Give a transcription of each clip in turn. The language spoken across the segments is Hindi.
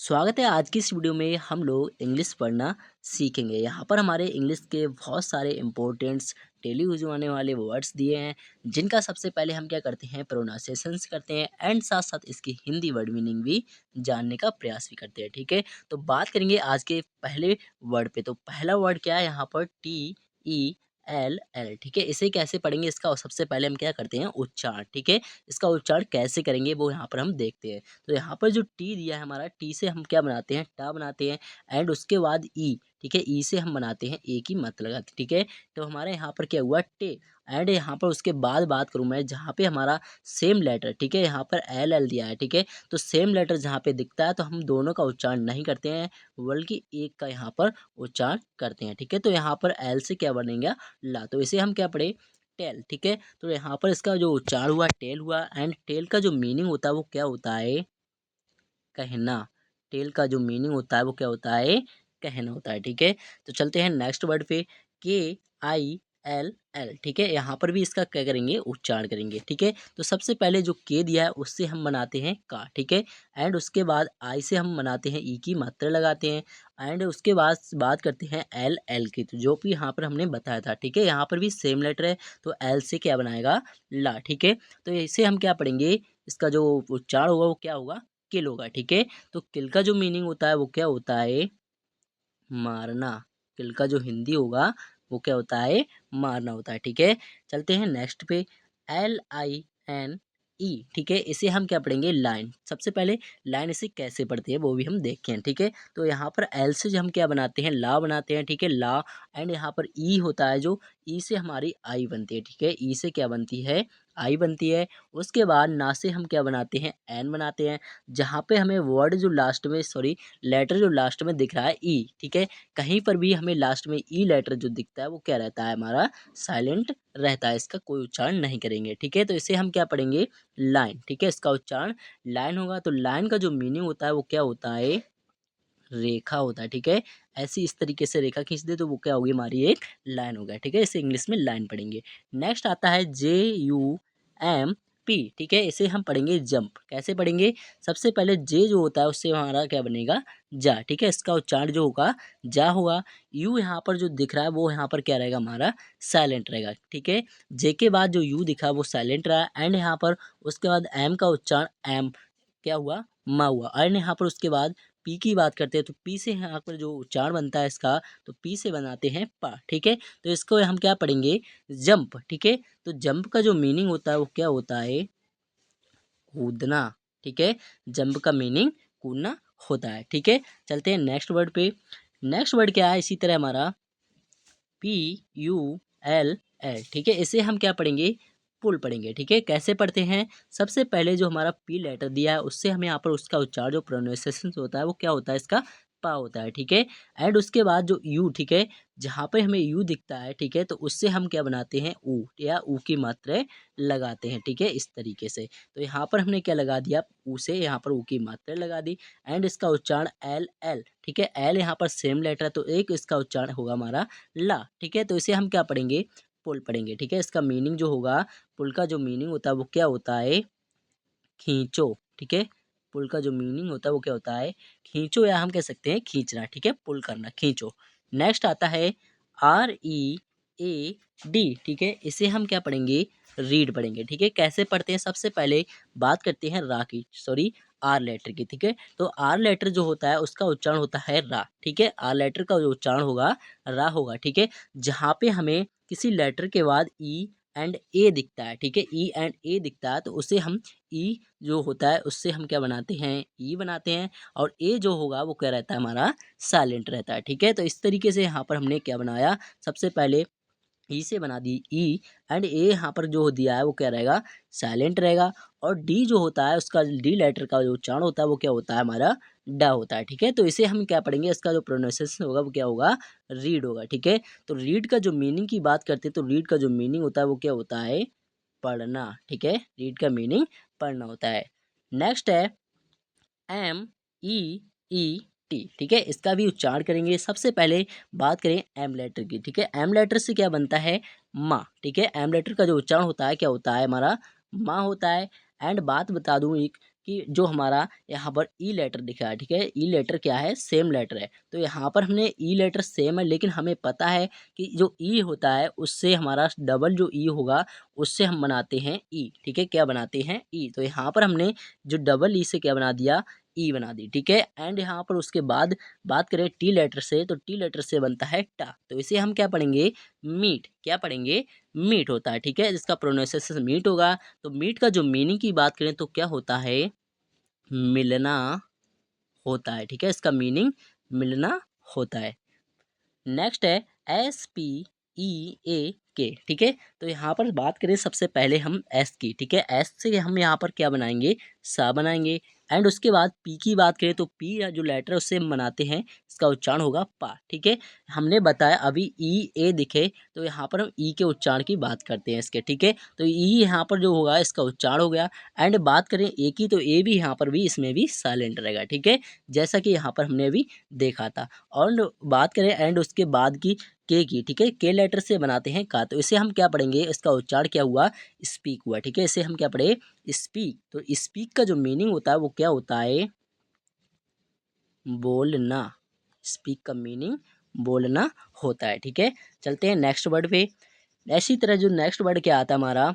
स्वागत है। आज की इस वीडियो में हम लोग इंग्लिश पढ़ना सीखेंगे। यहाँ पर हमारे इंग्लिश के बहुत सारे इंपॉर्टेंट्स डेली यूज होने वाले वर्ड्स दिए हैं, जिनका सबसे पहले हम क्या करते हैं, प्रोनाउंसिएशंस करते हैं एंड साथ साथ इसकी हिंदी वर्ड मीनिंग भी जानने का प्रयास भी करते हैं। ठीक है, तो बात करेंगे आज के पहले वर्ड पे। तो पहला वर्ड क्या है यहाँ पर, TELL। ठीक है, इसे कैसे पढ़ेंगे, इसका सबसे पहले हम क्या करते हैं, उच्चारण। ठीक है, इसका उच्चारण कैसे करेंगे वो यहाँ पर हम देखते हैं। तो यहाँ पर जो टी दिया है हमारा, टी से हम क्या बनाते हैं, टा बनाते हैं एंड उसके बाद ई। ठीक है, ई से हम बनाते हैं ए की मत लगाते हैं। ठीक है, तो हमारे यहाँ पर क्या हुआ, टे। एंड यहाँ पर उसके बाद बात करूँ मैं, जहाँ पे हमारा सेम लेटर, ठीक है, यहाँ पर एल एल दिया है। ठीक है, तो सेम लेटर जहाँ पे दिखता है तो हम दोनों का उच्चारण नहीं करते हैं, बल्कि एक का यहाँ पर उच्चारण करते हैं। ठीक है, तो यहाँ पर एल से क्या बनेगा, ला। तो इसे हम क्या पढ़े, टेल। ठीक है, तो यहाँ पर इसका जो उच्चारण हुआ टेल हुआ एंड टेल का जो मीनिंग होता है वो क्या होता है, कहना। टेल का जो मीनिंग होता है वो क्या होता है, कहना होता है। ठीक है, तो चलते हैं नेक्स्ट वर्ड पे, KILL। ठीक है, यहाँ पर भी इसका क्या करेंगे, उच्चारण करेंगे। ठीक है, तो सबसे पहले जो के दिया है उससे हम बनाते हैं का। ठीक है, एंड उसके बाद आई से हम बनाते हैं ई की मात्रा लगाते हैं एंड उसके बाद बात करते हैं एल एल की, तो जो भी यहाँ पर हमने बताया था। ठीक है, यहाँ पर भी सेम लेटर है, तो एल से क्या बनाएगा, ला। ठीक है, तो इसे हम क्या पढ़ेंगे, इसका जो उच्चारण होगा वो क्या होगा, किल होगा। ठीक है, तो किल का जो मीनिंग होता है वो क्या होता है, मारना। किल का जो हिंदी होगा वो क्या होता है, मारना होता है। ठीक है, चलते हैं नेक्स्ट पे, LINE। ठीक है, इसे हम क्या पढ़ेंगे, लाइन। सबसे पहले लाइन इसे कैसे पढ़ते हैं वो भी हम देखते हैं। ठीक है, तो यहाँ पर एल से जो हम क्या बनाते हैं, ला बनाते हैं। ठीक है, ला। एंड यहाँ पर ई होता है, जो ई से हमारी आई बनती है। ठीक है, ई से क्या बनती है, आई बनती है। उसके बाद ना से हम क्या बनाते हैं, एन बनाते हैं। जहाँ पे हमें वर्ड जो लास्ट में, सॉरी, लेटर जो लास्ट में दिख रहा है, ई। ठीक है, कहीं पर भी हमें लास्ट में ई लेटर जो दिखता है वो क्या रहता है, हमारा साइलेंट रहता है, इसका कोई उच्चारण नहीं करेंगे। ठीक है, तो इसे हम क्या पढ़ेंगे, लाइन। ठीक है, इसका उच्चारण लाइन होगा। तो लाइन का जो मीनिंग होता है वो क्या होता है, रेखा होता है। ठीक है, ऐसी इस तरीके से रेखा खींच दे तो वो क्या होगी, हमारी एक लाइन हो गया। ठीक है, इसे इंग्लिश में लाइन पढ़ेंगे। नेक्स्ट आता है JUMP। ठीक है, इसे हम पढ़ेंगे जंप। कैसे पढ़ेंगे, सबसे पहले जे जो होता है उससे हमारा क्या बनेगा, जा। ठीक है, इसका उच्चारण जो होगा जा होगा। यू यहाँ पर जो दिख रहा है वो यहाँ पर क्या रहेगा, हमारा साइलेंट रहेगा। ठीक है, जे के बाद जो यू दिखा वो साइलेंट रहा एंड यहाँ पर उसके बाद एम का उच्चारण एम क्या हुआ, मा हुआ। एंड यहाँ पर उसके बाद पी की बात करते हैं, तो पी से यहाँ पर जो उच्चारण बनता है इसका, तो पी से बनाते हैं पा। ठीक है, तो इसको हम क्या पढ़ेंगे, जंप। ठीक है, तो जंप का जो मीनिंग होता है वो क्या होता है, कूदना। ठीक है, जंप का मीनिंग कूदना होता है। ठीक है, चलते हैं नेक्स्ट वर्ड पे। नेक्स्ट वर्ड क्या है, इसी तरह हमारा PULL। ठीक है, इसे हम क्या पढ़ेंगे, पुल पढ़ेंगे। ठीक है, कैसे पढ़ते हैं, सबसे पहले जो हमारा पी लेटर दिया है उससे हम यहाँ पर उसका उच्चारण जो प्रोनाउंसिएशन होता है वो क्या होता है, इसका पा होता है। ठीक है, एंड उसके बाद जो यू, ठीक है, जहाँ पे हमें यू दिखता है, ठीक है, तो उससे हम क्या बनाते हैं, ऊ, या ऊ की मात्रा लगाते हैं। ठीक है, इस तरीके से। तो यहाँ पर हमने क्या लगा दिया, ऊ से यहाँ पर ऊ की मात्रा लगा दी एंड इसका उच्चारण एल एल। ठीक है, एल यहाँ पर सेम लेटर है तो एक इसका उच्चारण होगा हमारा ला। ठीक है, तो इसे हम क्या पढ़ेंगे, पुल पढ़ेंगे। ठीक है, इसका मीनिंग जो होगा, पुल का जो मीनिंग होता है वो क्या होता है, खींचो। ठीक है, पुल का जो मीनिंग होता है वो क्या होता है, खींचो, या हम कह सकते हैं खींचना। ठीक है, पुल करना, खींचो। नेक्स्ट आता है READ। ठीक है, इसे हम क्या पढ़ेंगे, रीड पढ़ेंगे। ठीक है, कैसे पढ़ते हैं, सबसे पहले बात करते हैं रा की, सॉरी, आर लेटर की। ठीक है, तो आर लेटर जो होता है उसका उच्चारण होता है रा। ठीक है, आर लेटर का जो उच्चारण होगा रा होगा। ठीक है, जहाँ पे हमें किसी लेटर के बाद ई एंड ए दिखता है, ठीक है, ई एंड ए दिखता है, तो उसे हम ई जो होता है उससे हम क्या बनाते हैं, ई बनाते हैं। और ए जो होगा वो क्या रहता है, हमारा साइलेंट रहता है। ठीक है, तो इस तरीके से यहाँ पर हमने क्या बनाया, सबसे पहले ई से बना दी ई एंड ए यहाँ पर जो दिया है वो क्या रहेगा, साइलेंट रहेगा। और डी जो होता है उसका डी लेटर का जो उच्चारण होता है वो क्या होता है, हमारा डा होता है। ठीक है, तो इसे हम क्या पढ़ेंगे, इसका जो प्रोनाउंसिएशन होगा वो क्या होगा, रीड होगा। ठीक है, तो रीड का जो मीनिंग की बात करते हैं तो रीड का जो मीनिंग होता है वो क्या होता है, पढ़ना। ठीक है, रीड का मीनिंग पढ़ना होता है। नेक्स्ट है MEET। ठीक है, इसका भी उच्चारण करेंगे। सबसे पहले बात करें एम लेटर की। ठीक है, एम लेटर से क्या बनता है, माँ। ठीक है, एम लेटर का जो उच्चारण होता है क्या होता है, हमारा माँ होता है। एंड बात बता दूं एक, कि जो हमारा यहाँ पर ई लेटर दिख रहा है, ठीक है, ई लेटर क्या है, सेम लेटर है। तो यहाँ पर हमने ई लेटर सेम है, लेकिन हमें पता है कि जो ई होता है उससे हमारा डबल जो ई होगा उससे हम बनाते हैं ई, ठीक है, क्या बनाते हैं, ई। तो यहाँ पर हमने जो डबल ई से क्या बना दिया, ई बना दी, ठीक है। एंड यहाँ पर उसके बाद बात करें टी लेटर से, तो टी लेटर से बनता है टा, तो इसे हम क्या पढ़ेंगे, मीट, क्या पढ़ेंगे, मीट होता है, ठीक है, जिसका प्रोनाउंसिएशन मीट होगा। तो मीट का जो मीनिंग की बात करें तो क्या होता है, मिलना होता है, ठीक है, इसका मीनिंग मिलना होता है। नेक्स्ट है SPEAK, ठीक है। तो यहाँ पर बात करें सबसे पहले हम एस की, ठीक है, एस से हम यहाँ पर क्या बनाएंगे, सा बनाएंगे। एंड उसके बाद पी की बात करें तो पी जो लेटर उससे हम बनाते हैं, इसका उच्चारण होगा पा, ठीक है। हमने बताया अभी ई ए दिखे तो यहाँ पर हम ई के उच्चारण की बात करते हैं इसके, ठीक है। तो ई यहाँ पर जो होगा इसका उच्चारण हो गया। एंड बात करें ए की, तो ए भी यहाँ पर भी, इसमें भी साइलेंट रहेगा, ठीक है, जैसा कि यहाँ पर हमने अभी देखा था। और बात करें एंड उसके बाद की, ठीक है, के लेटर से बनाते हैं का, तो इसे हम क्या पढ़ेंगे, इसका उच्चारण क्या हुआ, स्पीक हुआ, ठीक है, इसे हम क्या पढ़े, स्पीक। तो स्पीक का जो मीनिंग होता है वो क्या होता है, बोलना। स्पीक का मीनिंग बोलना होता है, ठीक है। चलते हैं नेक्स्ट वर्ड पे। ऐसी तरह जो नेक्स्ट वर्ड क्या आता है हमारा,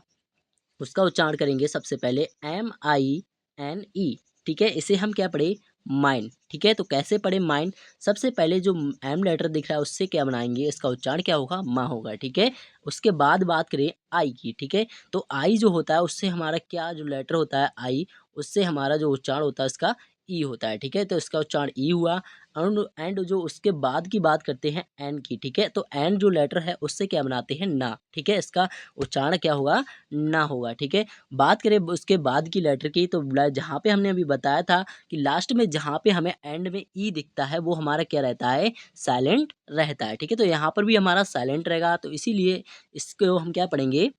उसका उच्चारण करेंगे सबसे पहले MINE, ठीक है, इसे हम क्या पढ़े, माइंड, ठीक है। तो कैसे पढ़े माइंड, सबसे पहले जो एम लेटर दिख रहा है उससे क्या बनाएंगे, इसका उच्चारण क्या होगा, माँ होगा, ठीक है। उसके बाद बात करें आई की, ठीक है, तो आई जो होता है उससे हमारा क्या जो लेटर होता है आई, उससे हमारा जो उच्चारण होता है इसका ई होता है, ठीक है, तो इसका उच्चारण ई हुआ। एंड जो उसके बाद की बात करते हैं एन की, ठीक है, तो एन जो लेटर है उससे क्या बनाते हैं ना, ठीक है, इसका उच्चारण क्या होगा, ना होगा, ठीक है। बात करें उसके बाद की लेटर की, तो जहाँ पे हमने अभी बताया था कि लास्ट में जहाँ पे हमें एंड में ई दिखता है वो हमारा क्या रहता है, साइलेंट रहता है, ठीक है। तो यहाँ पर भी हमारा साइलेंट रहेगा, तो इसीलिए इसको हम क्या पढ़ेंगे,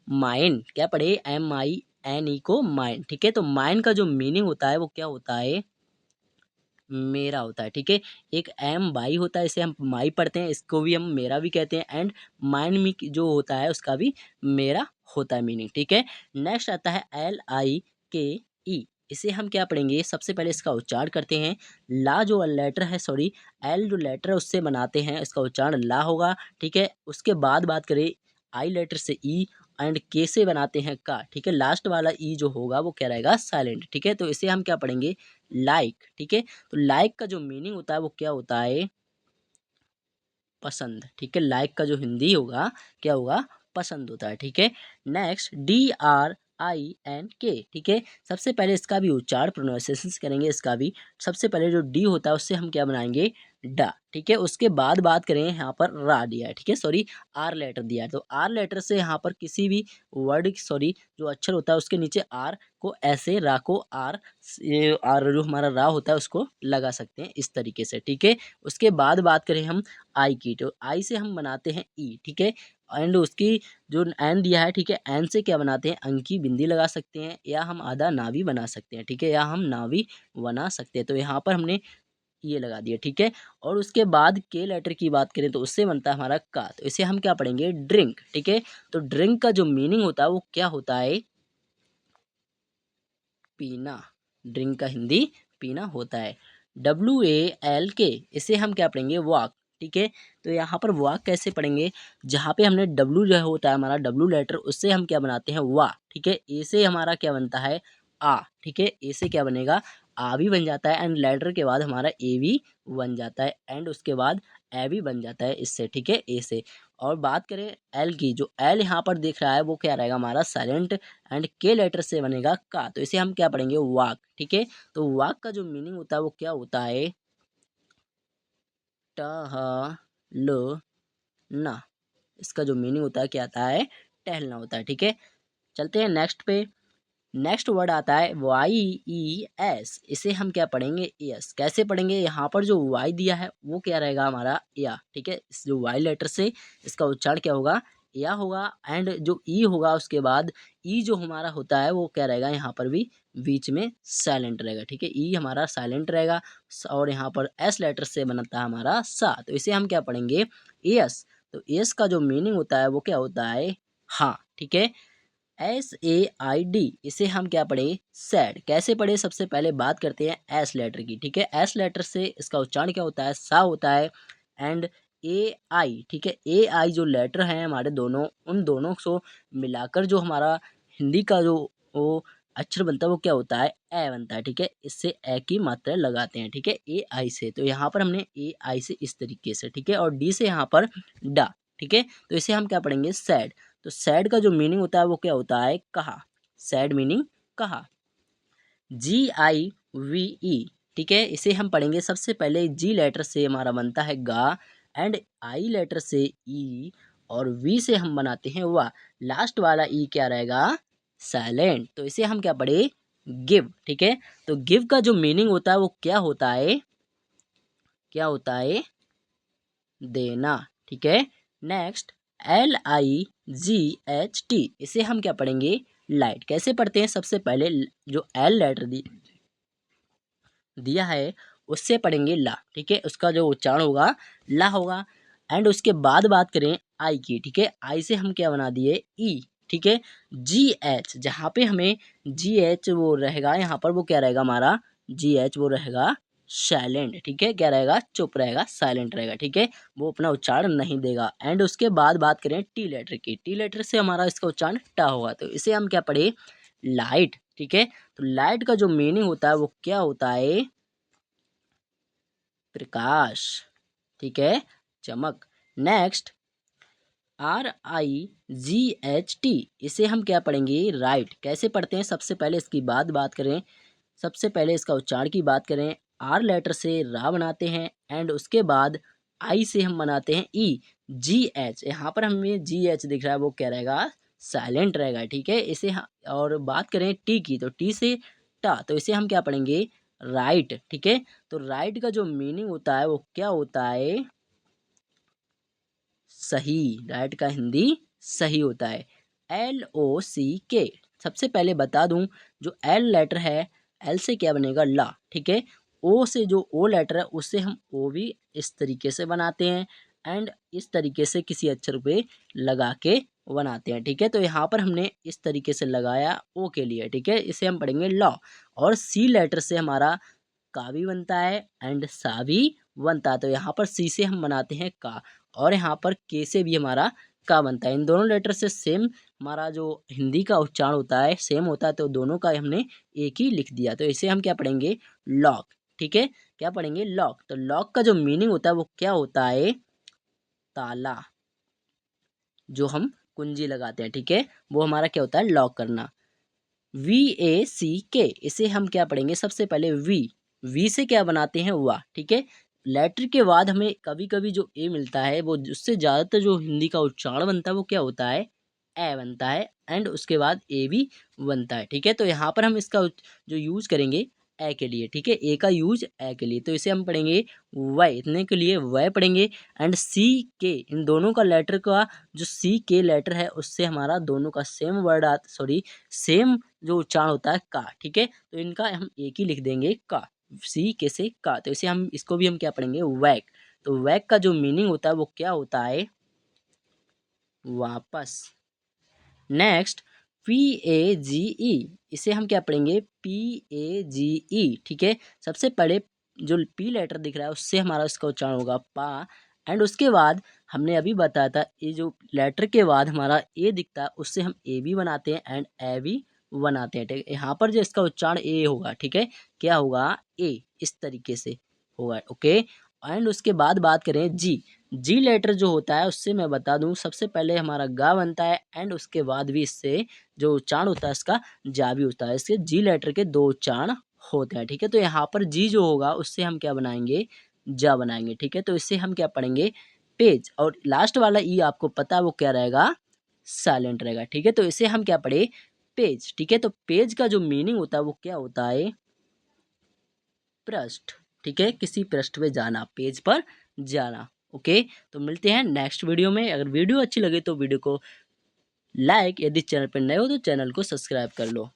माइंड, क्या पढ़े, MINE को माइंड, ठीक है। तो माइंड का जो मीनिंग होता है वो क्या होता है, मेरा होता है, ठीक है। एक एम बाई होता है, इसे हम माई पढ़ते हैं, इसको भी हम मेरा भी कहते हैं। एंड माइंड में जो होता है उसका भी मेरा होता है मीनिंग, ठीक है। नेक्स्ट आता है LIKE, इसे हम क्या पढ़ेंगे, सबसे पहले इसका उच्चारण करते हैं। ला जो लेटर है, सॉरी, एल जो लेटर है उससे बनाते हैं, इसका उच्चारण ला होगा, ठीक है। उसके बाद बात करें आई लेटर से ई, एंड के से बनाते हैं का, ठीक है, लास्ट वाला ई जो होगा वो क्या रहेगा, साइलेंट, ठीक है। तो इसे हम क्या पढ़ेंगे, लाइक, ठीक है। तो लाइक का जो मीनिंग होता है वो क्या होता है, पसंद, ठीक है। लाइक का जो हिंदी होगा क्या होगा, पसंद होता है, ठीक है। नेक्स्ट DRINK, ठीक है, सबसे पहले इसका भी उच्चारण प्रोनाउंसिएशन करेंगे, इसका भी सबसे पहले जो डी होता है उससे हम क्या बनाएंगे, डा, ठीक है। उसके बाद बात करें यहाँ पर रा दिया है, ठीक है, सॉरी, आर लेटर दिया है, तो आर लेटर से यहाँ पर किसी भी वर्ड, सॉरी, जो अक्षर होता है उसके नीचे आर को ऐसे रा को आर, ये आर जो हमारा रा होता है उसको लगा सकते हैं इस तरीके से, ठीक है। उसके बाद बात करें हम आई की, तो आई से हम बनाते हैं ई, ठीक है। एंड उसकी जो एन दिया है, ठीक है, एन से क्या बनाते हैं, अंक की बिंदी लगा सकते हैं, या हम आधा ना भी बना सकते हैं, ठीक है, या हम ना भी बना सकते हैं। तो यहाँ पर हमने ये लगा दिया, ठीक है। और उसके बाद के लेटर की बात करें तो उससे बनता है हमारा का, तो इसे हम क्या पढ़ेंगे, ड्रिंक, ठीक है। तो ड्रिंक का जो मीनिंग होता है वो क्या होता है, पीना। ड्रिंक का हिंदी पीना होता है। WALK, इसे हम क्या पढ़ेंगे, वॉक, ठीक है। तो यहाँ पर वॉक कैसे पढ़ेंगे, जहाँ पे हमने डब्लू जो होता है हमारा डब्लू लेटर, उससे हम क्या बनाते हैं, वा, ठीक है। ए से हमारा क्या बनता है, आ, ठीक है, ए से क्या बनेगा, आ भी बन जाता है। एंड लेटर के बाद हमारा ए भी बन जाता है, एंड उसके बाद ए भी बन जाता है इससे, ठीक है, ए से। और बात करें एल की, जो एल यहाँ पर दिख रहा है वो क्या रहेगा हमारा साइलेंट। एंड के लेटर से बनेगा का, तो इसे हम क्या पढ़ेंगे, वाक, ठीक है। तो वाक का जो मीनिंग होता है वो क्या होता है, टहलना। इसका जो मीनिंग होता है क्या आता है, टहलना होता है, ठीक है। चलते हैं नेक्स्ट पे। नेक्स्ट वर्ड आता है YES, इसे हम क्या पढ़ेंगे, यस, कैसे पढ़ेंगे, यहाँ पर जो वाई दिया है वो क्या रहेगा हमारा, या, ठीक है। इस जो वाई लेटर से इसका उच्चारण क्या होगा, या होगा। एंड जो ई होगा उसके बाद ई जो हमारा होता है वो क्या रहेगा, यहाँ पर भी बीच में साइलेंट रहेगा, ठीक है, ई हमारा साइलेंट रहेगा। और यहाँ पर एस लेटर से बनता है हमारा सा, तो इसे हम क्या पढ़ेंगे, यस। तो यस का जो मीनिंग होता है वो क्या होता है, हाँ, ठीक है। SAID, इसे हम क्या पढ़े? सैड। कैसे पढ़े? सबसे पहले बात करते हैं एस लेटर की, ठीक है। एस लेटर से इसका उच्चारण क्या होता है? सा होता है। एंड AI, ठीक है, AI जो लेटर हैं हमारे दोनों, उन दोनों को मिलाकर जो हमारा हिंदी का जो वो अक्षर बनता है वो क्या होता है? ए बनता है, ठीक है। इससे ए की मात्रा लगाते हैं, ठीक है, AI से। तो यहाँ पर हमने AI से इस तरीके से, ठीक है, और डी से यहाँ पर डा, ठीक है। तो इसे हम क्या पढ़ेंगे? सैड। तो सैड का जो मीनिंग होता है वो क्या होता है? कहा। सैड मीनिंग कहा। GIVE, ठीक है, इसे हम पढ़ेंगे। सबसे पहले जी लेटर से हमारा बनता है गा, एंड आई लेटर से ई, और वी से हम बनाते हैं वाह। लास्ट वाला ई क्या रहेगा? साइलेंट। तो इसे हम क्या पढ़े? गिव, ठीक है। तो गिव का जो मीनिंग होता है वो क्या होता है? क्या होता है? देना, ठीक है। नेक्स्ट, LIGHT, इसे हम क्या पढ़ेंगे? लाइट। कैसे पढ़ते हैं? सबसे पहले जो एल लेटर दिया है उससे पढ़ेंगे ला, ठीक है, उसका जो उच्चारण होगा ला होगा। एंड उसके बाद बात करें आई की, ठीक है, आई से हम क्या बना दिए? ई, ठीक है। GH, जहाँ पे हमें GH वो रहेगा, यहाँ पर वो क्या रहेगा हमारा? GH वो रहेगा साइलेंट, ठीक है। क्या रहेगा? चुप रहेगा, साइलेंट रहेगा, ठीक है, वो अपना उच्चारण नहीं देगा। एंड उसके बाद बात करें टी लेटर की, टी लेटर से हमारा इसका उच्चारण टा होगा। तो इसे हम क्या पढ़े? लाइट, ठीक है। तो लाइट का जो मीनिंग होता है वो क्या होता है? प्रकाश, ठीक है, चमक। नेक्स्ट, RIGHT, इसे हम क्या पढ़ेंगे? राइट। कैसे पढ़ते हैं? सबसे पहले इसकी बात करें। सबसे पहले इसका उच्चारण की बात करें। आर लेटर से रा बनाते हैं, एंड उसके बाद आई से हम बनाते हैं ई। GH, यहाँ पर हमें GH दिख रहा है, वो क्या रहेगा? साइलेंट रहेगा, ठीक है। और बात करें टी की, तो टी से टा, तो इसे हम क्या पढ़ेंगे? राइट, ठीक है। तो राइट का जो मीनिंग होता है वो क्या होता है? सही। राइट का हिंदी सही होता है। LOCK, सबसे पहले बता दूं, जो एल लेटर है, एल से क्या बनेगा? ला, ठीक है। ओ से जो ओ लेटर है उससे हम ओ भी इस तरीके से बनाते हैं, एंड इस तरीके से किसी अक्षर पे लगा के बनाते हैं, ठीक है। तो यहाँ पर हमने इस तरीके से लगाया ओ के लिए, ठीक है, इसे हम पढ़ेंगे लॉ। और सी लेटर से हमारा का भी बनता है एंड सा भी बनता है। तो यहाँ पर सी से हम बनाते हैं का, और यहाँ पर के से भी हमारा का बनता है। इन दोनों लेटर से सेम हमारा जो हिंदी का उच्चारण होता है सेम होता है, तो दोनों का हमने एक ही लिख दिया। तो इसे हम क्या पढ़ेंगे? लॉक, ठीक है। क्या पढ़ेंगे? लॉक। तो लॉक का जो मीनिंग होता है वो क्या होता है? ताला। जो हम कुंजी लगाते हैं, ठीक है, वो हमारा क्या होता है? लॉक करना। VACK, इसे हम क्या पढ़ेंगे? सबसे पहले वी से क्या बनाते हैं? वाह, ठीक है। लेटर के बाद हमें कभी कभी जो ए मिलता है, वो उससे ज़्यादातर जो हिंदी का उच्चारण बनता है वो क्या होता है? ए बनता है, एंड उसके बाद ए भी बनता है, ठीक है। तो यहाँ पर हम इसका जो यूज करेंगे ए के लिए, ठीक है, ए का यूज ए के लिए, तो इसे हम पढ़ेंगे वय, इतने के लिए वय पढ़ेंगे। एंड CK, इन दोनों का लेटर का जो CK लेटर है उससे हमारा दोनों का सेम वर्ड सॉरी सेम जो उच्चारण होता है का, ठीक है। तो इनका हम एक ही लिख देंगे का, CK से का। तो इसे हम इसको भी हम क्या पढ़ेंगे? वैक। तो वैक का जो मीनिंग होता है वो क्या होता है? वापस। नेक्स्ट, PAGE, इसे हम क्या पढ़ेंगे? PAGE, ठीक है। सबसे पहले जो पी लेटर दिख रहा है उससे हमारा इसका उच्चारण होगा पा, एंड उसके बाद हमने अभी बताया था ये जो लेटर के बाद हमारा ए दिखता है उससे हम ए भी बनाते हैं एंड ए भी बनाते हैं, ठीक है। यहाँ पर जो इसका उच्चारण ए होगा, ठीक है, क्या होगा? ए, इस तरीके से होगा, ओके। एंड उसके बाद बात करें जी लेटर जो होता है उससे मैं बता दूं, सबसे पहले हमारा गा बनता है, एंड उसके बाद भी इससे जो उच्चारण होता है इसका जा भी होता है। इसके जी लेटर के दो उच्चारण होते हैं, ठीक है। तो यहाँ पर जी जो होगा उससे हम क्या बनाएंगे? जा बनाएंगे, ठीक है। तो इससे हम क्या पढ़ेंगे? पेज। और लास्ट वाला ई आपको पता है वो क्या रहेगा? साइलेंट रहेगा, ठीक है। तो इसे हम क्या पढ़े? पेज, ठीक है। तो पेज का जो मीनिंग होता है वो क्या होता है? पृष्ठ, ठीक है, किसी पृष्ठ पे जाना, पेज पर जाना, ओके। तो मिलते हैं नेक्स्ट वीडियो में। अगर वीडियो अच्छी लगे तो वीडियो को लाइक, यदि चैनल पर नए हो तो चैनल को सब्सक्राइब कर लो।